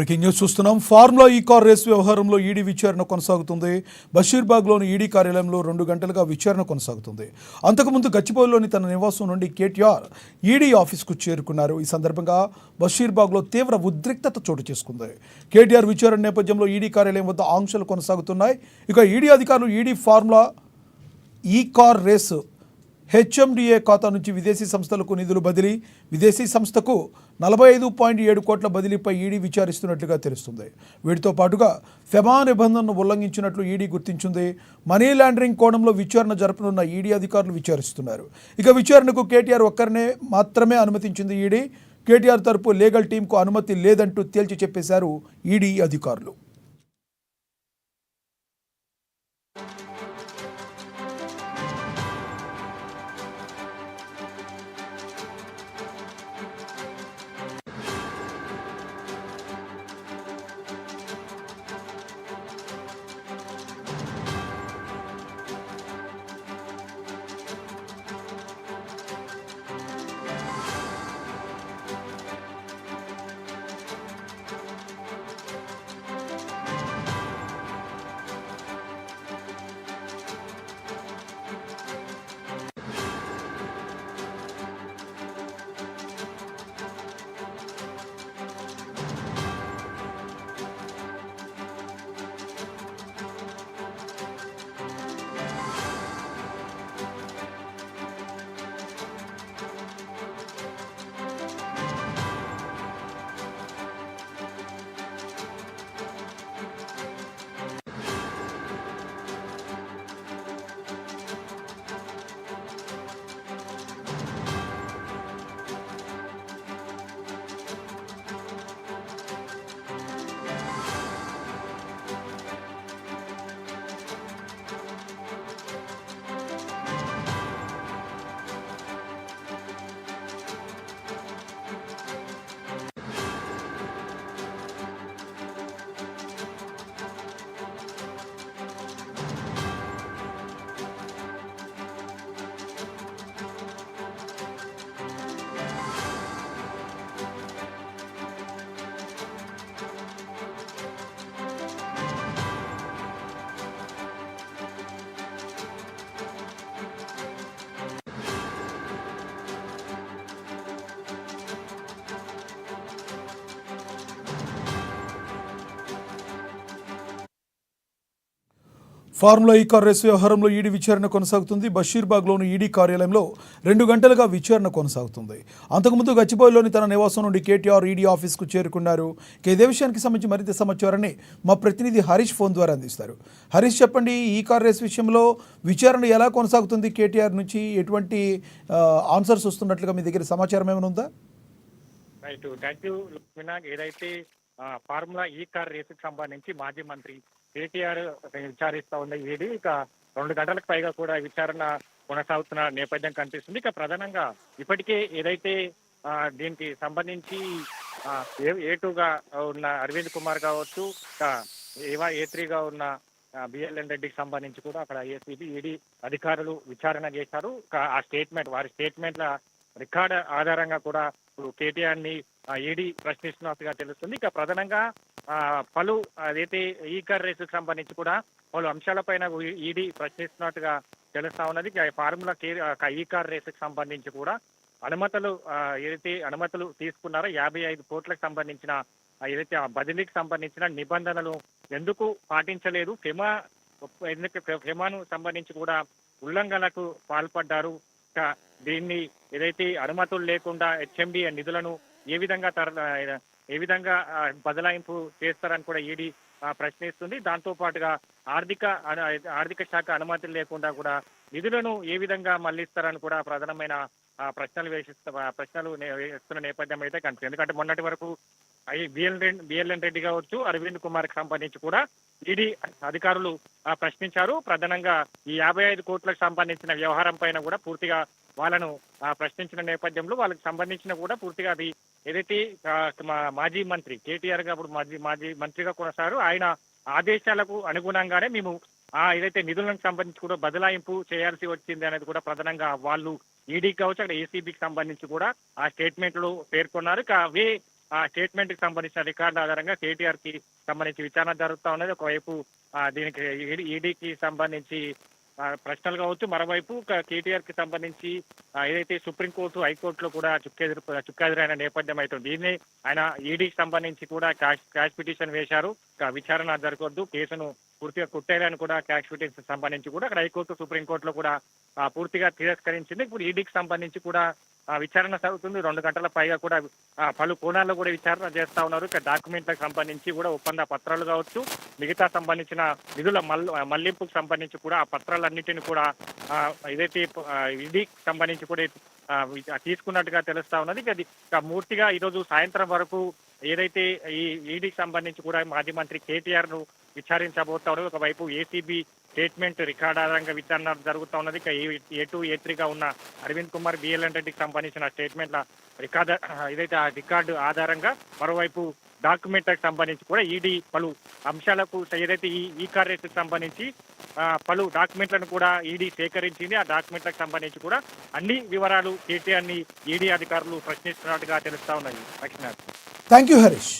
Breaking news చూస్తున్నాం. Formula ఈ car race వ్యవహారంలో ఈడీ విచారణ కొనసాగుతుంది. బషీర్బాగ్లోని ఈడీ కార్యాలయంలో 2 గంటలుగా విచారణ కొనసాగుతుంది. అంతకుముందు గచ్చిబౌలిలోని తన నివాసం నుండి కేటీఆర్ ఈడీ ఆఫీస్కు చేరుకున్నారు. ఈ సందర్భంగా బషీర్బాగ్లో తీవ్ర ఉద్రిక్తత చోటు చేసుకుంది. కేటీఆర్ విచారణ నేపథ్యంలో ఈడీ కార్యాలయం వద్ద ఆంక్షలు కొనసాగుతున్నాయి. ఇక ఈడీ అధికారులు ఈడీ ఫార్ములా ఈ కార్ రేసు హెచ్ఎండిఏ ఖాతా నుంచి విదేశీ సంస్థలకు నిధులు బదిలీ, విదేశీ సంస్థకు 45.7 కోట్ల బదిలీపై ఈడీ విచారిస్తున్నట్లుగా తెలుస్తుంది. వీటితో పాటుగా ఫెమా నిబంధనను ఉల్లంఘించినట్లు ఈడీ గుర్తించింది. మనీ లాండరింగ్ కోణంలో విచారణ జరపనున్న ఈడీ అధికారులు విచారిస్తున్నారు. ఇక విచారణకు కేటీఆర్ ఒక్కరినే మాత్రమే అనుమతించింది ఈడీ. కేటీఆర్ తరపు లీగల్ టీంకు అనుమతి లేదంటూ తేల్చి చెప్పేశారు ఈడీ అధికారులు. ఫార్ములా ఈ కార్ రేసు వ్యవహారంలో ఈడీ విచారణ కొనసాగుతుంది. బషీర్బాగ్లోని ఈడీ కార్యాలయంలో 2 గంటలుగా విచారణ కొనసాగుతుంది. అంతకుముందు గచ్చిబౌలిలోని తన నివాసం నుండి కేటీఆర్ ఈడీ ఆఫీస్కు చేరుకున్నారు. ఇదే విషయానికి సంబంధించి మరింత సమాచారాన్ని మా ప్రతినిధి హరీష్ ఫోన్ ద్వారా అందిస్తారు. హరీష్, చెప్పండి, ఈ కార్ రేసు విషయంలో విచారణ ఎలా కొనసాగుతుంది? కేటీఆర్ నుంచి ఎటువంటి ఆన్సర్స్ వస్తున్నట్లుగా మీ దగ్గర సమాచారం ఏమైనా ఉందా? రైట్, థ్యాంక్ యూ లక్ష్మీనా. ఏదైతే ఫార్ములా ఈ కార్ రేసుకు సంబంధించి మాజీ మంత్రి కేటీఆర్ విచారిస్తా ఉన్న ఈడీ ఇక 2 గంటలకు పైగా కూడా విచారణ కొనసాగుతున్న నేపథ్యం కనిపిస్తుంది. ఇక ప్రధానంగా ఇప్పటికే ఏదైతే దీనికి సంబంధించి A2గా ఉన్న అరవింద్ కుమార్ కావచ్చు, A3గా ఉన్న బిఎల్ఎన్ రెడ్డికి సంబంధించి కూడా అక్కడ ఏసీబీ ఈడీ అధికారులు విచారణ చేశారు. ఆ స్టేట్మెంట్, వారి స్టేట్మెంట్ల రికార్డు ఆధారంగా కూడా కేటీఆర్ ని ఈడీ ప్రశ్నిస్తున్నట్టుగా తెలుస్తుంది. ఇక ప్రధానంగా పలు అదైతే ఈ కార్ రేసుకు సంబంధించి కూడా పలు అంశాలపైన ఈడీ ప్రశ్నిస్తున్నట్టుగా తెలుస్తా ఉన్నది. ఫార్ములా ఈ కార్ రేసుకు సంబంధించి కూడా ఏదైతే అనుమతులు తీసుకున్నారో 55 కోట్లకు సంబంధించిన ఏదైతే ఆ బదిలీకి సంబంధించిన నిబంధనలు ఎందుకు పాటించలేదు, ఫెమాను సంబంధించి కూడా ఉల్లంఘనకు పాల్పడ్డారు. దీన్ని ఏదైతే అనుమతులు లేకుండా హెచ్ఎండిఏ నిధులను ఏ విధంగా బదలాయింపు చేస్తారని కూడా ఈడీ ప్రశ్నిస్తుంది. దాంతో పాటుగా ఆర్థిక శాఖ అనుమతులు లేకుండా కూడా నిధులను ఏ విధంగా మళ్లిస్తారని కూడా ప్రధానమైన ప్రశ్నలు వేస్తున్న నేపథ్యం అయితే కనిపిస్తుంది. ఎందుకంటే మొన్నటి వరకు బిఎల్ఎన్ రెడ్డి కావచ్చు, అరవింద్ కుమార్ కి సంబంధించి కూడా ఈడీ అధికారులు ప్రశ్నించారు. ప్రధానంగా ఈ 55 కోట్లకు సంబంధించిన వ్యవహారం పైన కూడా పూర్తిగా వాళ్ళను ప్రశ్నించిన నేపథ్యంలో వాళ్ళకి సంబంధించిన కూడా పూర్తిగా అది ఏదైతే మాజీ మంత్రి కేటీఆర్ గా మాజీ మంత్రిగా కొనసాగారు, ఆయన ఆదేశాలకు అనుగుణంగానే మేము ఏదైతే నిధులకు సంబంధించి కూడా బదలాయింపు చేయాల్సి వచ్చింది అనేది కూడా ప్రధానంగా వాళ్ళు ఈడీ కావచ్చు, అక్కడ ఏసీబీకి సంబంధించి కూడా ఆ స్టేట్మెంట్ లో పేర్కొన్నారు. అవే ఆ స్టేట్మెంట్ కి సంబంధించిన రికార్డు ఆధారంగా కేటీఆర్ కి సంబంధించి విచారణ జరుగుతా ఉన్నది. ఒకవైపు దీనికి ఈడీకి సంబంధించి ప్రశ్నలు కావచ్చు, మరోవైపు కేటీఆర్ కి సంబంధించి ఏదైతే సుప్రీంకోర్టు హైకోర్టులో కూడా చుక్కెదురైన నేపథ్యం అవుతుంది. దీన్ని ఆయన ఈడీకి సంబంధించి కూడా క్యాష్ పిటిషన్ వేశారు. విచారణ జరగొద్దు, కేసును పూర్తిగా కొట్టేయాలని కూడా క్యాష్ పిటిషన్ సంబంధించి కూడా అక్కడ హైకోర్టు సుప్రీంకోర్టులో కూడా పూర్తిగా తిరస్కరించింది. ఇప్పుడు ఈడీకి సంబంధించి కూడా విచారణ సాగుతుంది. 2 గంటల పైగా కూడా పలు కోణాల్లో కూడా విచారణ చేస్తా ఉన్నారు. ఇక డాక్యుమెంట్లకు సంబంధించి కూడా ఒప్పంద పత్రాలు కావచ్చు, మిగతా సంబంధించిన నిధుల మళ్లింపుకు సంబంధించి కూడా ఆ పత్రాలన్నింటినీ కూడా ఏదైతే ఈడీకి సంబంధించి కూడా తీసుకున్నట్టుగా తెలుస్తా ఉన్నది. ఇక పూర్తిగా ఈరోజు సాయంత్రం వరకు ఏదైతే ఈ ఈడీకి సంబంధించి కూడా మాజీ మంత్రి కేటీఆర్ ను విచారించబోతా ఒకవైపు ఏసీబీ స్టేట్మెంట్ రికార్డు ఆధారంగా విచారణ జరుగుతూ ఉన్నది. ఇక A2, A3గా ఉన్న అరవింద్ కుమార్, బిఎల్ఎన్ రెడ్డికి సంబంధించిన స్టేట్మెంట్ల రికార్డు ఏదైతే ఆ రికార్డు ఆధారంగా మరోవైపు డాక్యుమెంట్లకు సంబంధించి కూడా ఈడీ పలు అంశాలకు ఏదైతే ఈ కార్ రేసుకు సంబంధించి పలు డాక్యుమెంట్లను కూడా ఈడీ సేకరించింది. ఆ డాక్యుమెంట్లకు సంబంధించి కూడా అన్ని వివరాలు కేటీఆర్ ని ఈడీ అధికారులు ప్రశ్నిస్తున్నట్టుగా తెలుస్తా ఉన్నాయి. లక్ష్మీనాథ్. Thank you Harish.